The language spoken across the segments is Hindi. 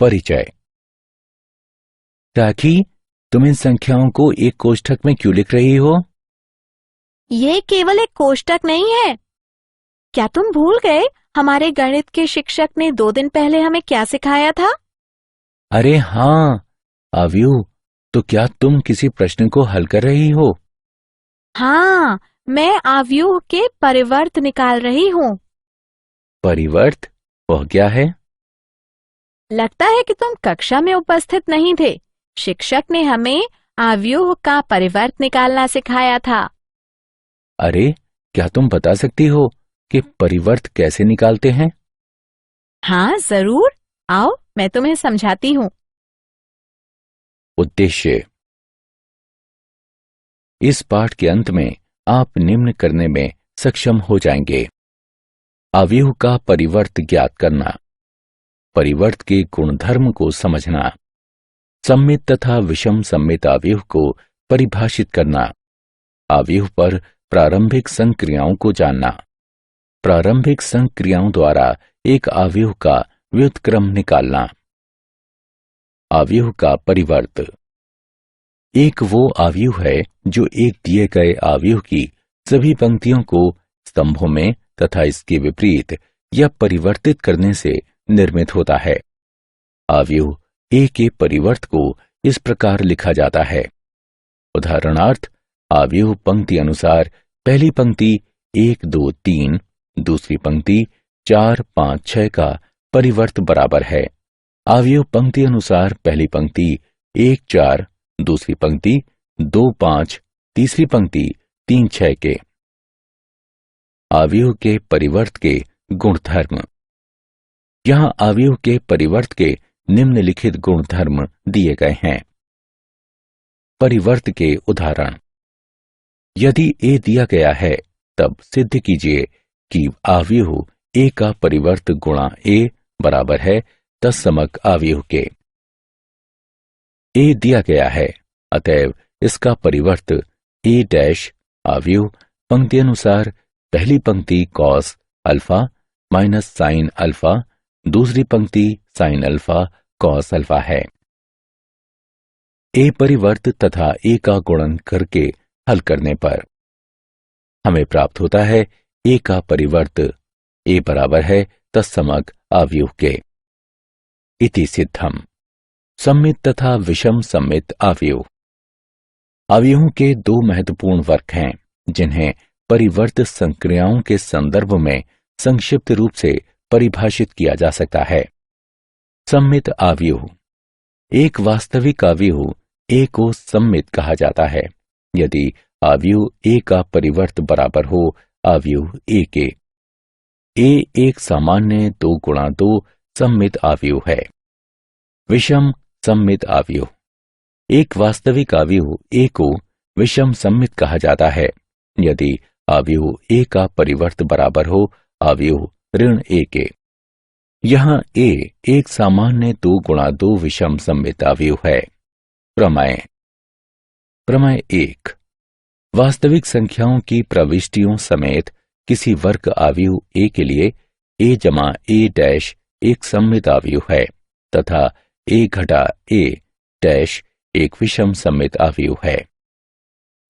परिचय। राखी, तुम इन संख्याओं को एक कोष्ठक में क्यों लिख रही हो? ये केवल एक कोष्ठक नहीं है। क्या तुम भूल गए हमारे गणित के शिक्षक ने 2 दिन पहले हमें क्या सिखाया था? अरे हाँ, अवयव। तो क्या तुम किसी प्रश्न को हल कर रही हो? हाँ, मैं अवयव के परिवर्त निकाल रही हूँ। परिवर्त? वह क्या है? लगता है कि तुम कक्षा में उपस्थित नहीं थे। शिक्षक ने हमें अवयव का परिवर्त निकालना सिखाया था। अरे, क्या तुम बता सकती हो कि परिवर्त कैसे निकालते हैं? हाँ जरूर, आओ मैं तुम्हें समझाती हूँ। उद्देश्य। इस पाठ के अंत में आप निम्न करने में सक्षम हो जाएंगे। अवयव का परिवर्त ज्ञात करना, परिवर्त के गुणधर्म को समझना, सम्मित तथा विषम सम्मित अवयव को परिभाषित करना, अवयव पर प्रारंभिक संक्रियाओं को जानना, प्रारंभिक संक्रियाओं द्वारा एक अवयव का व्युत्क्रम निकालना। अवयव का परिवर्त। एक वो अवयव है जो एक दिए गए अवयव की सभी पंक्तियों को स्तंभों में तथा इसके विपरीत या परिवर्तित करने से निर्मित होता है। अवयव ए के परिवर्त को इस प्रकार लिखा जाता है। उदाहरणार्थ, अवयव पंक्ति अनुसार पहली पंक्ति 1 2 3, दूसरी पंक्ति 4 5 6 का परिवर्त बराबर है अवयव पंक्ति अनुसार पहली पंक्ति 1 4, दूसरी पंक्ति 2 5, तीसरी पंक्ति 3 6 के। अवयव के परिवर्त के गुणधर्म। यहां अवयव के परिवर्त के निम्नलिखित गुणधर्म दिए गए हैं। परिवर्त के उदाहरण। यदि ए दिया गया है तब सिद्ध कीजिए कि अवयव ए का परिवर्त गुणा ए बराबर है तत्समक अवयव के। ए दिया गया है, अतएव इसका परिवर्त ए डैश अवयव पंक्ति अनुसार पहली पंक्ति cos alpha minus sine alpha, दूसरी पंक्ति साइन अल्फा कॉस अल्फा है। ए परिवर्त तथा ए का गुणन करके हल करने पर हमें प्राप्त होता है ए का परिवर्त ए बराबर है तत्समक अवयव के। इति सिद्धम। सम्मित तथा विषम सम्मित अवयव। अवयवों के 2 महत्वपूर्ण वर्ग हैं जिन्हें परिवर्त संक्रियाओं के संदर्भ में संक्षिप्त रूप से परिभाषित किया जा सकता है। सम्मित अवयव। एक वास्तविक अवयव ए को सम्मित कहा जाता है यदि अवयव ए का परिवर्त बराबर हो अवयव ए के। ए एक सामान्य 2 गुणा 2 सम्मित अवयव है। विषम सम्मित अवयव। एक वास्तविक अवयव ए को विषम सम्मित कहा जाता है यदि अवयव ए का परिवर्त बराबर हो अवयव ऋण ए के। यहाँ ए एक सामान्य 2 गुणा 2 विषम सम्मित अवयव है। प्रमेय। प्रमेय 1। वास्तविक संख्याओं की प्रविष्टियों समेत किसी वर्ग अवयव ए के लिए ए जमा ए डैश एक सम्मित अवयव है तथा ए घटा ए डैश एक विषम सम्मित अवयव है।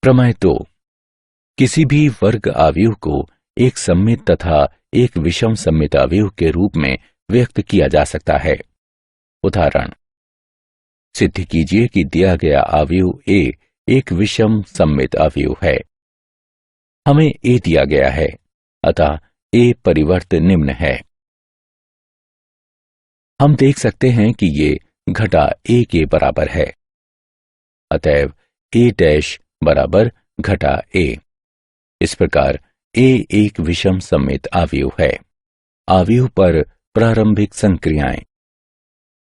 प्रमेय 2। किसी भी वर्ग अवयव को एक सम्मित तथा एक विषम सम्मित अवयव के रूप में व्यक्त किया जा सकता है। उदाहरण। सिद्ध कीजिए कि दिया गया अवयव ए एक विषम सम्मित अवयव है। हमें ए दिया गया है, अतः ए परिवर्त निम्न है। हम देख सकते हैं कि ये घटा ए के बराबर है, अतएव ए डैश बराबर घटा ए। इस प्रकार ए एक विषम सम्मित अवयव है। अवयव पर प्रारंभिक संक्रियाएं।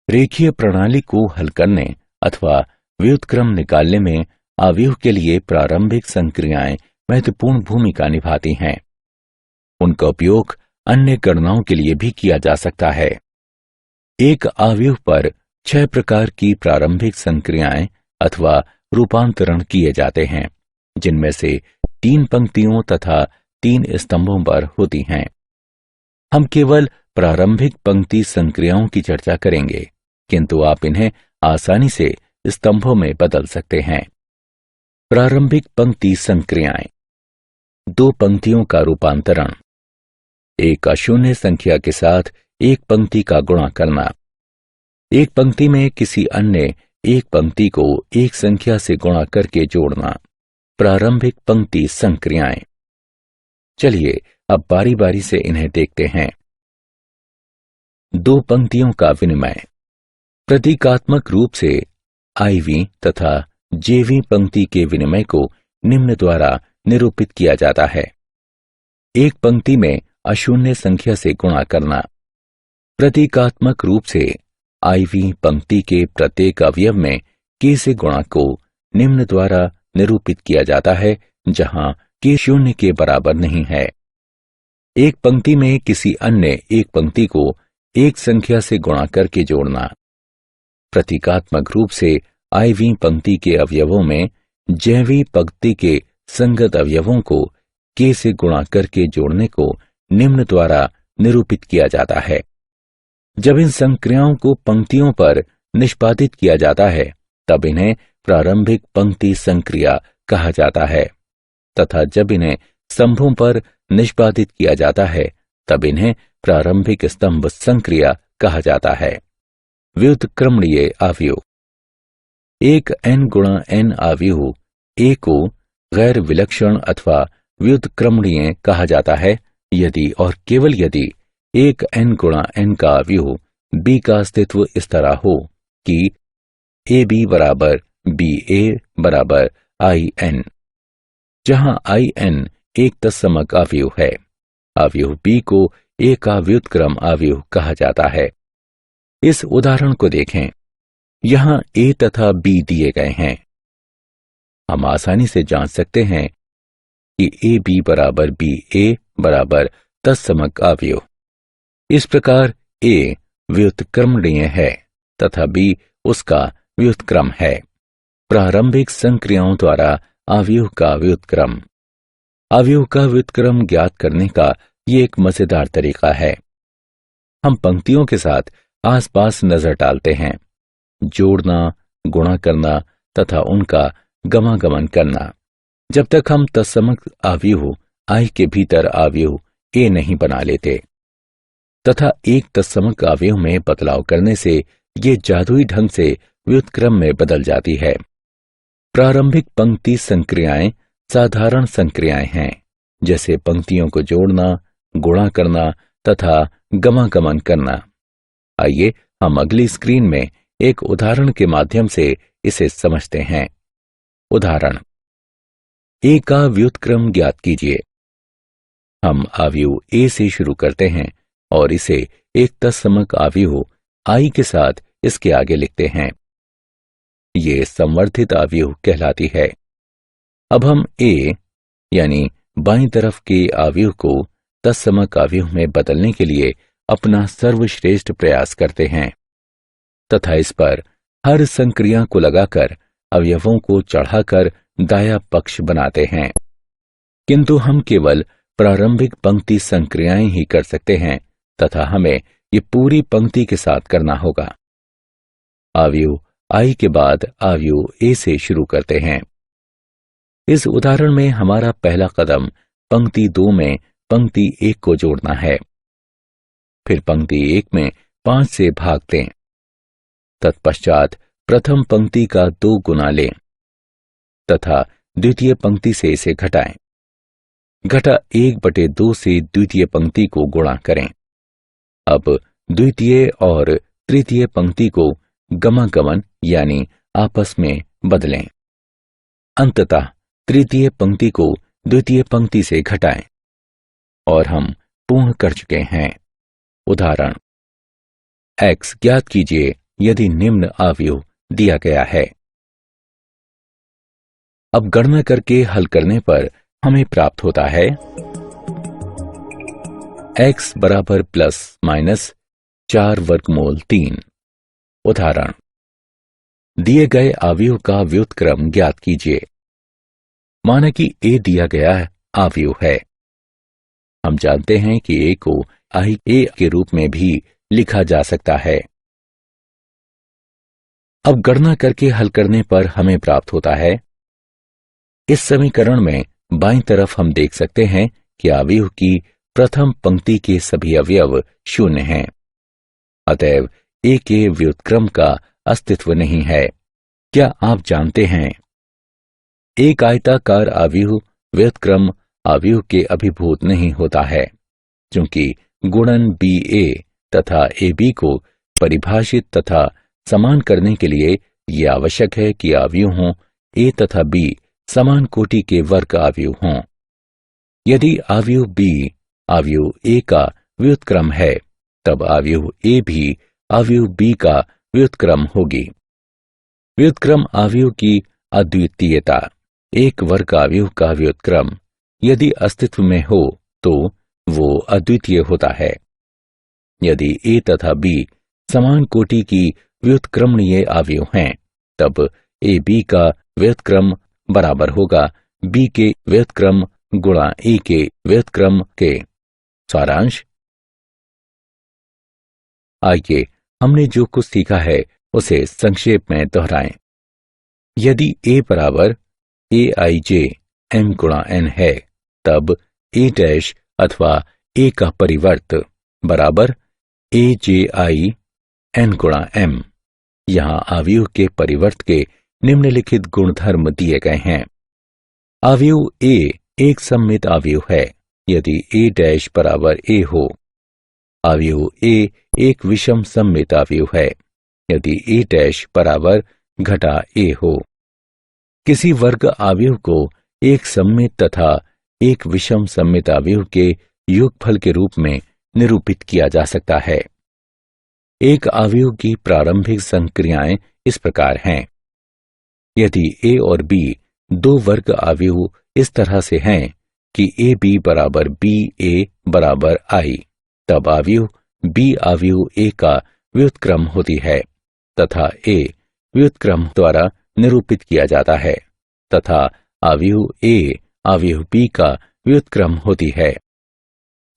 रेखीय प्रणाली को हल करने अथवा व्युत्क्रम निकालने में अवयव के लिए प्रारंभिक संक्रियाएं महत्वपूर्ण भूमिका निभाती हैं। उनका उपयोग अन्य गणनाओं के लिए भी किया जा सकता है। एक अवयव पर 6 प्रकार की प्रारंभिक संक्रियाएं अथवा रूपांतरण किए जाते हैं, जिनमें से 3 पंक्तियों तथा 3 स्तंभों पर होती हैं। हम केवल प्रारंभिक पंक्ति संक्रियाओं की चर्चा करेंगे। किंतु आप इन्हें आसानी से स्तंभों में बदल सकते हैं। प्रारंभिक पंक्ति संक्रियाएं। दो पंक्तियों का रूपांतरण। एक अशून्य संख्या के साथ एक पंक्ति का गुणा करना। एक पंक्ति में किसी अन्य एक पंक्ति को एक संख्या से गुणा करके जोड़ना। प्रारंभिक पंक्ति संक्रियाएं। चलिए अब बारी बारी से इन्हें देखते हैं। दो पंक्तियों का विनिमय। प्रतीकात्मक रूप से IV तथा JV पंक्ति के विनिमय को निम्न द्वारा निरूपित किया जाता है। एक पंक्ति में अशून्य संख्या से गुणा करना। प्रतीकात्मक रूप से IV पंक्ति के प्रत्येक अवयव में K से गुणा को निम्न द्वारा निरूपित किया जाता है, जहां K शून्य के बराबर नहीं है। एक पंक्ति में किसी अन्य एक पंक्ति को एक संख्या से गुणा करके जोड़ना। प्रतीकात्मक रूप से IV पंक्ति के अवयवों में JV पंक्ति के संगत अवयवों को K से गुणा करके जोड़ने को निम्न द्वारा निरूपित किया जाता है। जब इन संक्रियाओं को पंक्तियों पर निष्पादित किया जाता है, तब इन्हें प्रारंभिक पंक्ति संक्रिया कहा जाता है, तथा जब इन्हें स्तंभों पर निष्पादित किया जाता है, तब इन्हें प्रारंभिक स्तंभ संक्रिया कहा जाता है। व्युत्क्रमणीय आव्यूह। एक n गुणा n आव्यूह A को गैर विलक्षण अथवा व्युत्क्रमणीय कहा जाता है यदि और केवल यदि एक n गुणा n का आव्यूह B का अस्तित्व इस तरह हो कि AB बराबर BA बराबर IN, जहां IN एक तत्समक आव्यूह है। आव्यूह B को A का व्युत्क्रम आव्यूह कहा जाता है। इस उदाहरण को देखें। यहां A तथा B दिए गए हैं। हम आसानी से जांच सकते हैं कि AB बराबर BA बराबर तत्समक आव्यूह। इस प्रकार A व्युत्क्रमणीय है तथा B उसका व्युत्क्रम है। प्रारंभिक संक्रियाओं द्वारा आव्यूह का व्युत्क्रम। आव्यूह का व्युत्क्रम ज्ञात करने का ये एक मजेदार तरीका है। हम पंक्तियों के साथ आसपास नजर डालते हैं, जोड़ना, गुणा करना तथा उनका गमागमन करना, जब तक हम तत्समक आव्यूह I के भीतर आव्यूह A नहीं बना लेते, तथा एक तत्समक आव्यूह में बदलाव करने से ये जादुई ढंग से व्युत्क्रम में बदल जाती है। प्रारंभिक पंक्ति संक्रियाएं साधारण संक्रियाएं हैं, जैसे पंक्तियों को जोड़ना, गुणा करना तथा गमागमन करना। आइए हम अगली स्क्रीन में एक उदाहरण के माध्यम से इसे समझते हैं। उदाहरण। A का व्युत्क्रम ज्ञात कीजिए। हम आव्यूह A से शुरू करते हैं और इसे एक तत्समक आव्यूह I के साथ इसके आगे लिखते हैं। ये संवर्धित आव्यूह कहलाती है। अब हम A यानी बाईं तरफ के आव्यूह को तत्समक आव्यूह में बदलने के लिए अपना सर्वश्रेष्ठ प्रयास करते हैं तथा इस पर हर संक्रिया को लगाकर अवयवों को चढ़ाकर दायां पक्ष बनाते हैं। किंतु हम केवल प्रारंभिक पंक्ति संक्रियाएं ही कर सकते हैं तथा हमें ये पूरी पंक्ति के साथ करना होगा। आव्यूह I के बाद आव्यूह A से शुरू करते हैं। इस उदाहरण में हमारा पहला कदम पंक्ति 2 में पंक्ति 1 को जोड़ना है। फिर पंक्ति 1 में 5 से भाग दें। तत्पश्चात प्रथम पंक्ति का 2 गुना लें तथा द्वितीय पंक्ति से इसे घटाएं। घटा 1/2 से द्वितीय पंक्ति को गुणा करें। अब द्वितीय और तृतीय पंक्ति को गमागमन यानी आपस में बदलें। अंततः तृतीय पंक्ति को द्वितीय पंक्ति से घटाएं और हम पूर्ण कर चुके हैं। उदाहरण। X ज्ञात कीजिए यदि निम्न आव्यूह दिया गया है। अब गणना करके हल करने पर हमें प्राप्त होता है X बराबर प्लस माइनस 4 वर्गमूल 3। उदाहरण। दिए गए आव्यूह का व्युत्क्रम ज्ञात कीजिए। माना कि A दिया गया आव्यूह है। हम जानते हैं कि A को IA के रूप में भी लिखा जा सकता है। अब गणना करके हल करने पर हमें प्राप्त होता है। इस समीकरण में बाईं तरफ हम देख सकते हैं कि अवयव की प्रथम पंक्ति के सभी अवयव शून्य हैं। अतएव ए के व्युत्क्रम का अस्तित्व नहीं है। क्या आप जानते हैं, एक आयताकार अवयव व्युत्क्रम अवयव के अभिभूत नहीं होता है, क्योंकि गुणन बी ए तथा ए बी को परिभाषित तथा समान करने के लिए यह आवश्यक है कि अवयव हों ए तथा बी समान कोटि के वर्ग अवयव हों। यदि अवयव बी अवयव ए का व्युत्क्रम है, तब अवयव ए भी अवयव बी का व्युत्क्रम होगी। व्युत्क्रम अवयव की अद्वितीयता, एक वर्ग अवयव का व्युत्क्रम यदि अस्तित्व में हो तो वो अद्वितीय होता है। यदि ए तथा बी समान कोटि की व्युत्क्रमणीय अवयव हैं, तब ए बी का व्युत्क्रम बराबर होगा बी के व्युत्क्रम गुणा ए के व्युत्क्रम के। सारांश, आइए हमने जो कुछ सीखा है उसे संक्षेप में दोहराएं। यदि ए बराबर ए आई जे एम गुणा एन है, तब ए डैश अथवा ए का परिवर्त बराबर ए जे आई एन गुणा एम। यहां अवयव के परिवर्त के निम्नलिखित गुणधर्म दिए गए हैं। अवयव ए एक सममित अवयव है यदि ए डैश बराबर ए हो। अवयव ए एक विषम सममित अवयव है यदि ए डैश बराबर घटा ए हो। किसी वर्ग अवयव को एक सममित तथा एक विषम सममित अवयव के योगफल के रूप में निरूपित किया जा सकता है। एक अवयव की प्रारंभिक संक्रियाएं इस प्रकार हैं। यदि ए और बी दो वर्ग अवयव इस तरह से हैं कि ए बी बराबर बी ए बराबर आई, तब अवयव बी अवयव ए का व्युत्क्रम होती है तथा ए व्युत्क्रम द्वारा निरूपित किया जाता है तथा अवयव ए अवयव बी का व्युत्क्रम होती है।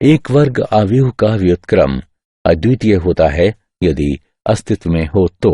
एक वर्ग अवयव का व्युत्क्रम अद्वितीय होता है यदि अस्तित्व में हो तो।